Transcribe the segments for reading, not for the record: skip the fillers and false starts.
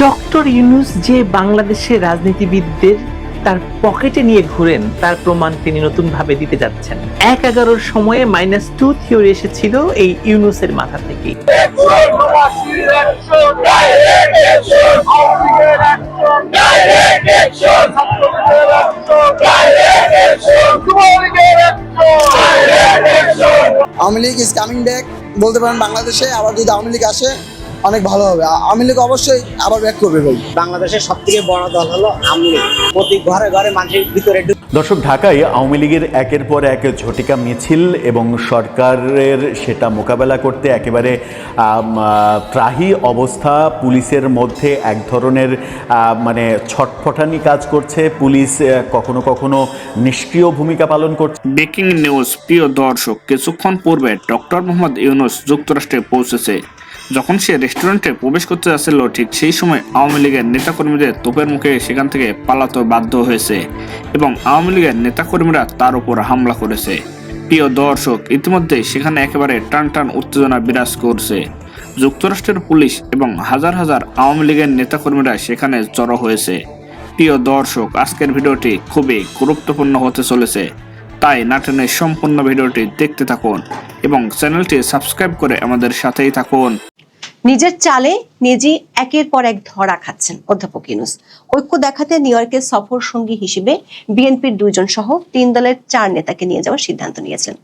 Doctor Yunus যে বাংলাদেশের রাজনীতিবিদদের তার পকেটে নিয়ে ঘুরেন তার প্রমাণ তিনি নতুন ভাবে দিতে যাচ্ছেন। ১/১১ সময়ে -2 থিওরি এসেছিল এই ইউনূসের মাথা থেকে। Awami League is coming back বলতে পারেন বাংলাদেশে। আবার যদি আওয়ামী লীগ আসে অনেক ভালো হবে। আওয়ামী লীগ অবশ্যই আবার ব্যাক করবে ভাই। বাংলাদেশের সবথেকে বড় দল হলো আওয়ামী লীগ। প্রতি ঘরে ঘরে মানুষের ভিতরে দর্শক, ঢাকায় আওয়ামী লীগের একের পর এক ঝটিকা মিছিল এবং সরকারের সেটা মোকাবেলা করতে একেবারে ত্রাহি অবস্থা। পুলিশের মধ্যে এক ধরনের মানে ছটফটানি কাজ করছে। পুলিশ কখনো কখনো নিষ্ক্রিয় ভূমিকা পালন করছে। ব্রেকিং নিউজ প্রিয় দর্শক, কিছুক্ষণ পূর্বে ডক্টর মোহাম্মদ ইউনূস যুক্তরাষ্ট্রে পৌঁছেছে। যখন সে রেস্টুরেন্টে প্রবেশ করতে যাচ্ছিল ঠিক সেই সময় আওয়ামী লীগের নেতাকর্মীদের তোপের মুখে সেখান থেকে পালাতে বাধ্য হয়েছে এবং আওয়ামী লীগের নেতাকর্মীরা তার উপর হামলা করেছে। প্রিয় দর্শক, ইতিমধ্যে সেখানে একেবারে টান টান উত্তেজনা বিরাজ করছে। যুক্তরাষ্ট্রের পুলিশ এবং হাজার হাজার আওয়ামী লীগের নেতাকর্মীরা সেখানে জড়ো হয়েছে। প্রিয় দর্শক, আজকের ভিডিওটি খুবই গুরুত্বপূর্ণ হতে চলেছে, তাই না টেনে সম্পূর্ণ ভিডিওটি দেখতে থাকুন এবং চ্যানেলটি সাবস্ক্রাইব করে আমাদের সাথেই থাকুন। নিজের চালে নিজেই একের পর এক ধরা খাচ্ছেন অধ্যাপক ইউনূস। ঐক্য দেখাতে নিউ ইয়র্কের সফর সঙ্গী হিসেবে বিএনপির 2 জন সহ 3 দলের 4 নেতাকে নিয়ে যাওয়ার সিদ্ধান্ত নিয়েছেন।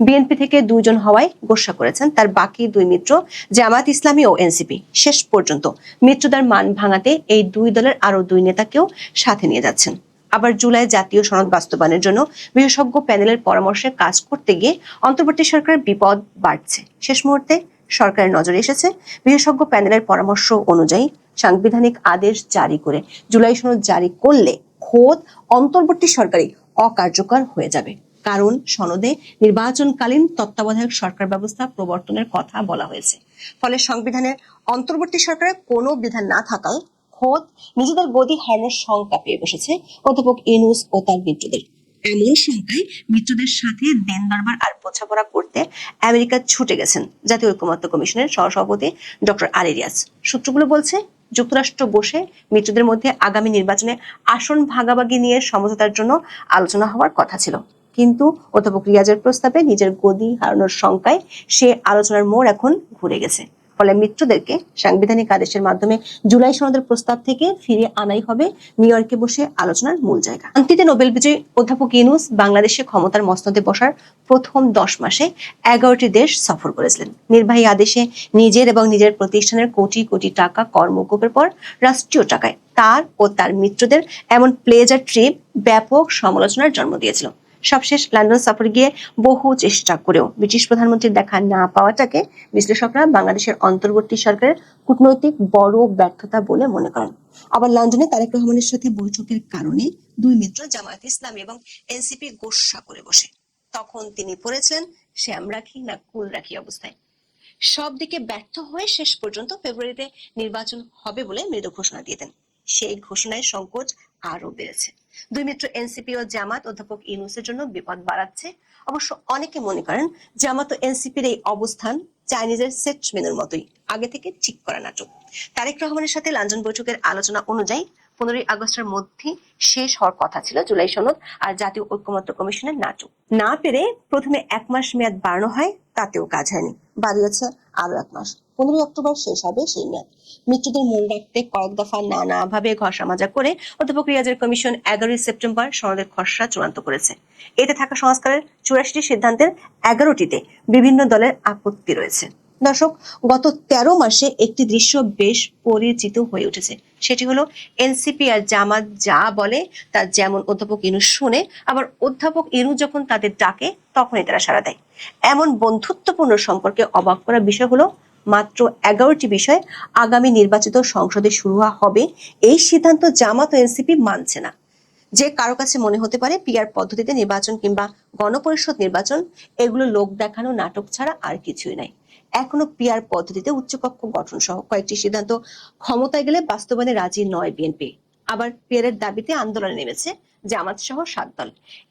বিএনপি থেকে 2 জন হওয়ায় গোস্বা করেছেন তার বাকি 2 মিত্র জামায়াত ইসলামী ও এনসিপি। শেষ পর্যন্ত মিত্রতার মান ভাঙাতে এই 2 দলের আরো 2 নেতাকেও সাথে নিয়ে যাচ্ছেন। আবার জুলাই জাতীয় সনদ বাস্তবায়নের জন্য বিশেষজ্ঞ প্যানেলের পরামর্শে কাজ করতে গিয়ে অন্তর্বর্তী সরকারের বিপদ বাড়ছে। শেষ মুহূর্তে সরকারের নজরে এসেছে বিশেষজ্ঞ প্যানেলের পরামর্শ অনুযায়ী সাংবিধানিক আদেশ জারি করে জুলাই সনদ জারি করলে খোদ অন্তর্বর্তী সরকারই অকার্যকর হয়ে যাবে। কারণ সনদে নির্বাচনকালীন তত্ত্বাবধায়ক সরকার ব্যবস্থা প্রবর্তনের কথা বলা হয়েছে। ফলে সংবিধানের অন্তর্বর্তী সরকারের কোনো বিধান না থাকায় খোদ নিজেদের গদি হারানোর শঙ্কা পেয়ে বসেছে অধ্যাপক ইউনূস ও তার মিত্রদের। এমন সংখ্যায় মিত্রদের সাথে দেন দরবার আর বোঝাপড়া করতে আমেরিকা ছুটে গেছেন জাতীয় ঐকমত্য কমিশনের সহসভাপতি ডক্টর আলী রিয়াজ। সূত্রগুলো বলছে যুক্তরাষ্ট্র বসে মিত্রদের মধ্যে আগামী নির্বাচনে আসন ভাগাভাগি নিয়ে সমঝোতার জন্য আলোচনা হওয়ার কথা ছিল, কিন্তু অধ্যাপক রিয়াজের প্রস্তাবে নিজের গদি হারানোর শঙ্কায় সে আলোচনার মোড় এখন ঘুরে গেছে। ফলে মিত্রদেরকে সাংবিধানিক আদেশের মাধ্যমে জুলাই সনদের প্রস্তাব থেকে ফিরে আনাই হবে নিউ ইয়র্কে বসে আলোচনার মূল জায়গা। শান্তিতে নোবেল বিজয়ী অধ্যাপক ইউনূস বাংলাদেশে ক্ষমতার মসনদে বসার প্রথম 10 মাসে 11টি দেশ সফর করেছিলেন। নির্বাহী আদেশে নিজের এবং নিজের প্রতিষ্ঠানের কোটি কোটি টাকা কর মওকুফের পর রাষ্ট্রীয় টাকায় তার ও তার মিত্রদের এমন প্লেজার ট্রিপ ব্যাপক সমালোচনার জন্ম দিয়েছিল। সবশেষ লন্ডন সফরে গিয়ে বহু চেষ্টা করেও ব্রিটিশ প্রধানমন্ত্রীর দেখা না পাওয়াটাকে বিশ্লেষকরা বাংলাদেশের অন্তর্বর্তী সরকারের কূটনৈতিক বড় ব্যর্থতা বলে মনে করেন। আবার লন্ডনে তারেক রহমানের সাথে বৈঠকের কারণে 2 মিত্র জামায়াত ইসলামী এবং এনসিপি গোস্বা করে বসে। তখন তিনি পড়েছিলেন শ্যাম রাখি না কুল রাখি অবস্থায়। সব দিকে ব্যর্থ হয়ে শেষ পর্যন্ত ফেব্রুয়ারিতে নির্বাচন হবে বলে মৃদু ঘোষণা দিয়ে দেন। সেই ঘোষণায় সংকোচ আরো বেড়েছে। 2 মিত্র এনসিপি ও জামাত অধ্যাপক ইউনূসের জন্য বিপদ বাড়াচ্ছে। অবশ্য অনেকে মনে করেন জামাত ও এনসিপির এই অবস্থান চাইনিজের সেট মেনুর মতোই, আগে থেকে ঠিক করা নাটক। তারেক রহমানের সাথে লন্ডন বৈঠকের আলোচনা অনুযায়ী 15ই আগস্টের মধ্যে শেষ হওয়ার কথা ছিল জুলাই সনদ আর জাতীয় ঐকমত্য কমিশনের নাটক। না পেরে প্রথমে 1 মাস মেয়াদ বাড়ানো হয়, তাতেও কাজ হয়নি, বাড়িয়েছে আরো 1 মাস। 15ই অক্টোবর শেষ হবে সেই মেয়াদ। মিত্রদের মূল রাখতে কয়েক দফা নানাভাবে ঘষা মাজা করে অধ্যাপক রিয়াজের কমিশন 11ই সেপ্টেম্বর সনদের খসড়া চূড়ান্ত করেছে। এতে থাকা সংস্কারের 84টি সিদ্ধান্তের 11টিতে বিভিন্ন দলের আপত্তি রয়েছে। দর্শক, গত 13 মাসে একটি দৃশ্য বেশ পরিচিত হয়ে উঠেছে। সেটি হলো এনসিপি আর জামাত যা বলে তা যেমন অধ্যাপক ইউনূস শুনে, আবার অধ্যাপক ইউনূস যখন তাদের ডাকে তখনই তারা সাড়া দেয়। এমন বন্ধুত্বপূর্ণ সম্পর্কে অবাক করা বিষয় হলো মাত্র 11টি বিষয় আগামী নির্বাচিত সংসদে শুরু হবে এই সিদ্ধান্ত জামাত ও এনসিপি মানছে না। যে কারো কাছে মনে হতে পারে পিআর পদ্ধতিতে নির্বাচন কিংবা গণপরিষদ নির্বাচন এগুলো লোক দেখানো নাটক ছাড়া আর কিছুই নাই। এখনো পিআর পদ্ধতিতে উচ্চকক্ষ গঠন সহ কয়েকটি সিদ্ধান্ত ক্ষমতায় গেলে বাস্তবায়নে রাজি নয় বিএনপি। আবার পিআরের দাবিতে আন্দোলনে নেমেছে জামাত সহ 7 দল।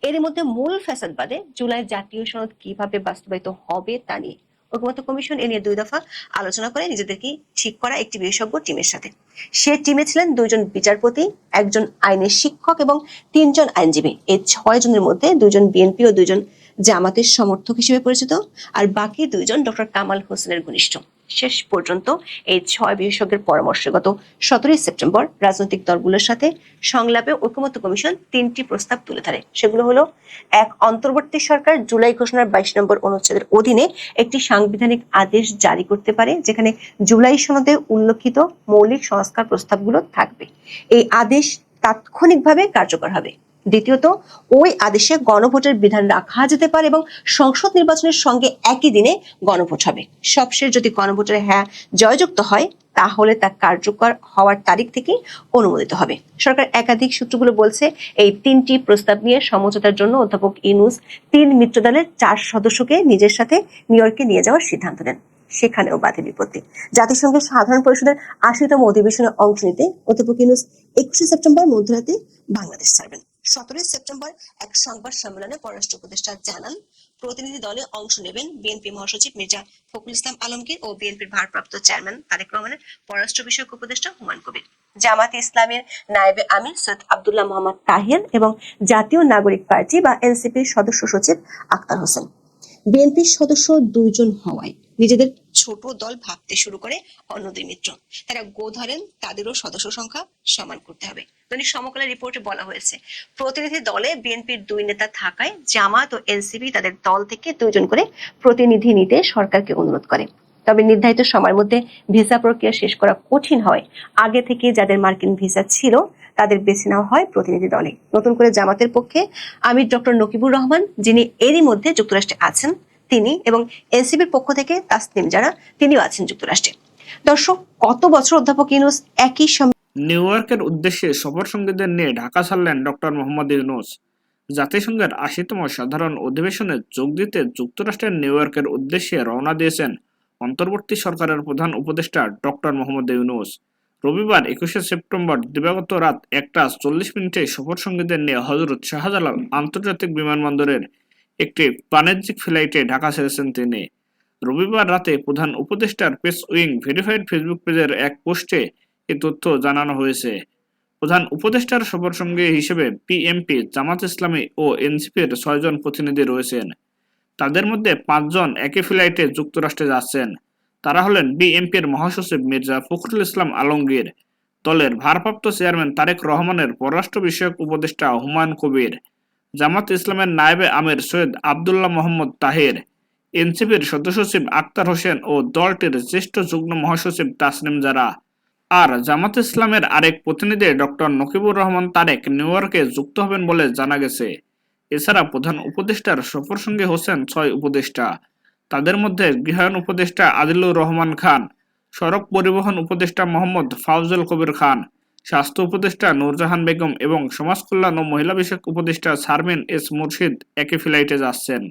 এর মধ্যে মূল ফ্যাসাদ বাদে জুলাই জাতীয় সনদ কিভাবে বাস্তবায়িত হবে তা নিয়ে ঐকমত্য কমিশন এ নিয়ে 2 দফা আলোচনা করে নিজেদেরকে ঠিক করা একটি বিশেষজ্ঞ টিমের সাথে। সে টিমে ছিলেন 2 জন বিচারপতি, 1 জন আইনের শিক্ষক এবং 3 জন আইনজীবী। এই 6 জনের মধ্যে 2 জন বিএনপি ও 2 জন জামাতের সমর্থক হিসেবে পরিচিত, আর বাকি 2 জন ডক্টর কামাল হোসেনের ঘনিষ্ঠ। শেষ পর্যন্ত এই 6 বিশেষজ্ঞের পরামর্শে গত 17 সেপ্টেম্বর রাজনৈতিক দলগুলোর সাথে সংলাপে ঐকমত্য কমিশন 3টি প্রস্তাব তুলে ধরে। সেগুলো হলো: 1, অন্তর্বর্তী সরকার জুলাই ঘোষণার 22 নম্বর অনুচ্ছেদের অধীনে একটি সাংবিধানিক আদেশ জারি করতে পারে, যেখানে জুলাই সনদে উল্লেখিত মৌলিক সংস্কার প্রস্তাবগুলো থাকবে। এই আদেশ তাৎক্ষণিকভাবে কার্যকর হবে। দ্বিতীয়ত, ওই আদেশে গণভোটের বিধান রাখা যেতে পারে এবং সংসদ নির্বাচনের সঙ্গে একই দিনে গণভোট হবে। সবশেষ যদি গণভোটের হ্যাঁ জয়যুক্ত হয়, তাহলে তা কার্যকর হওয়ার তারিখ থেকে অনুমোদিত হবে। সরকার একাধিক সূত্রগুলো বলছে, এই 3টি প্রস্তাব নিয়ে সমঝোতার জন্য অধ্যাপক ইউনূস 3 মিত্রদলের 4 সদস্যকে নিজের সাথে নিউ ইয়র্কে নিয়ে যাওয়ার সিদ্ধান্ত নেন। সেখানেও বাধে বিপত্তি। জাতিসংঘের সাধারণ পরিষদের 80তম অধিবেশনে অংশ নিতে অধ্যাপক ইউনূস 21 সেপ্টেম্বর মধ্যরাতে বাংলাদেশ ছাড়বেন। 17 সেপ্টেম্বর এক সংবাদ সম্মেলনে পররাষ্ট্র উপদেষ্টা জানান, প্রতিনিধি দলে অংশ নেবেন বিএনপি মহাসচিব মির্জা ফখরুল ইসলাম আলমগীর ও বিএনপির ভারপ্রাপ্ত চেয়ারম্যান তারেক রহমানের পররাষ্ট্র বিষয়ক উপদেষ্টা হুমায়ুন কবির, জামাতে ইসলামের নায়েবে আমির সৈয়দ আব্দুল্লাহ মোহাম্মদ তাহির এবং জাতীয় নাগরিক পার্টি বা এনসিপির সদস্য সচিব আক্তার হোসেন। বিএনপির সদস্য 2 জন হওয়ায় নিজেদের ছোট দল ভাবতে শুরু করে অন্য 2 মিত্র। তারা গো ধরেন তাদেরও সদস্য সংখ্যা সমান করতে হবে। দৈনিক সমকালের রিপোর্টে বলা হয়েছে, প্রতিনিধি দলে বিএনপির 2 নেতা থাকায় জামাত ও এনসিপি তাদের দল থেকে 2 জন করে প্রতিনিধি নিতে সরকারকে অনুরোধ করে। তবে নির্ধারিত সময়ের মধ্যে ভিসা প্রক্রিয়া শেষ করা কঠিন হয় আগে থেকে যাদের মার্কিন ভিসা ছিল তাদের বেছে নেওয়া হয় প্রতিনিধি দলে। নতুন করে জামাতের পক্ষে আমির ডক্টর নকিবুর রহমান, যিনি এরই মধ্যে যুক্তরাষ্ট্রে আছেন, তিনি, এবং এনসিপির পক্ষ থেকে তাসনিম যারা, তিনিও আছেন যুক্তরাষ্ট্রে। দর্শক, কত বছর অধ্যাপক ইউনূস একই নিউ ইয়র্কের উদ্দেশ্যে সফর সঙ্গীদের নিয়ে ঢাকা ছাড়লেন ডক্টর মোহাম্মদ ইউনূস। জাতিসংঘের 80তম সাধারণ অধিবেশনে যোগ দিতে যুক্তরাষ্ট্রের নিউ ইয়র্কের উদ্দেশ্যে রওনা দিয়েছেন অন্তর্বর্তী সরকারের প্রধান উপদেষ্টা ডক্টর মোহাম্মদ ইউনূস। রবিবার 21 সেপ্টেম্বর দিবাগত রাত 1:40 সফর সঙ্গীদের নিয়ে হযরত শাহজালাল আন্তর্জাতিক বিমানবন্দরের একটি বাণিজ্যিক ফ্লাইটে ঢাকা ছেড়েছেন তিনি। রবিবার রাতে প্রধান উপদেষ্টার প্রেস উইং ভেরিফাইড ফেসবুক পেজের এক পোস্টে এই তথ্য জানানো হয়েছে। প্রধান উপদেষ্টার সফর সঙ্গী হিসেবে পিএমপি, জামাত ইসলামী ও এনসিপির 6 জন প্রতিনিধি রয়েছেন। তাদের মধ্যে 5 জন একই ফ্লাইটে যুক্তরাষ্ট্রে যাচ্ছেন। তারা হলেন বিএনপির মহাসচিব মির্জা ফখরুল ইসলাম আলমগীর, দলের ভারপ্রাপ্ত চেয়ারম্যান তারেক রহমানের পররাষ্ট্র বিষয়ক উপদেষ্টা হুমায়ুন কবির, জামাত ইসলামের নায়েবে আমির সৈয়দ আব্দুল্লাহ মোহাম্মদ তাহির, এনসিপির সদস্য সচিব আক্তার হোসেন ও দলটির জ্যেষ্ঠ যুগ্ম মহাসচিব তাসনিম জারা। আর জামাত ইসলামের আরেক প্রতিনিধি ডক্টর নকিবুর রহমান তারেক নিউ ইয়র্কে যুক্ত হবেন বলে জানা গেছে। এছাড়া প্রধান উপদেষ্টার সফরসঙ্গী হোসেন 6 উপদেষ্টা। তাদের মধ্যে গৃহায়ন উপদেষ্টা আদিলুর রহমান খান, সড়ক পরিবহন উপদেষ্টা মোহাম্মদ ফাউজুল কবির খান, স্বাস্থ্য উপদেষ্টা নূরজাহান বেগম এবং সমাজ কল্যাণ ও মহিলা বিষয়ক উপদেষ্টা শারমিন এস মুর্শিদ একই ফ্লাইটে যাচ্ছেন।